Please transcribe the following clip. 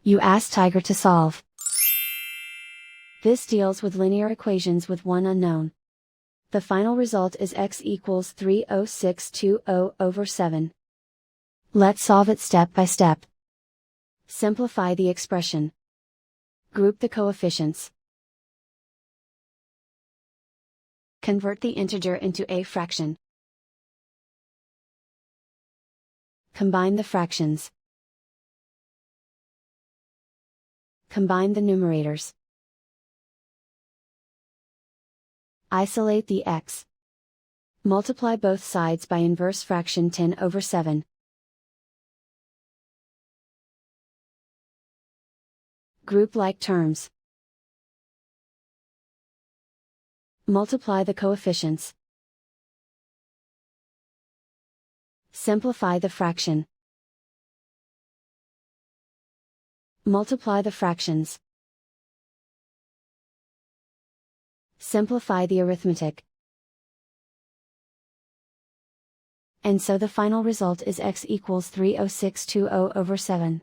You ask Tiger to solve. This deals with linear equations with one unknown. The final result is x equals 30620 over 7. Let's solve it step by step. Simplify the expression. Group the coefficients. Convert the integer into a fraction. Combine the fractions. Combine the numerators. Isolate the x. Multiply both sides by inverse fraction 10 over 7. Group like terms. Multiply the coefficients. Simplify the fraction. Multiply the fractions. Simplify the arithmetic. And so the final result is x equals 30620 over 7.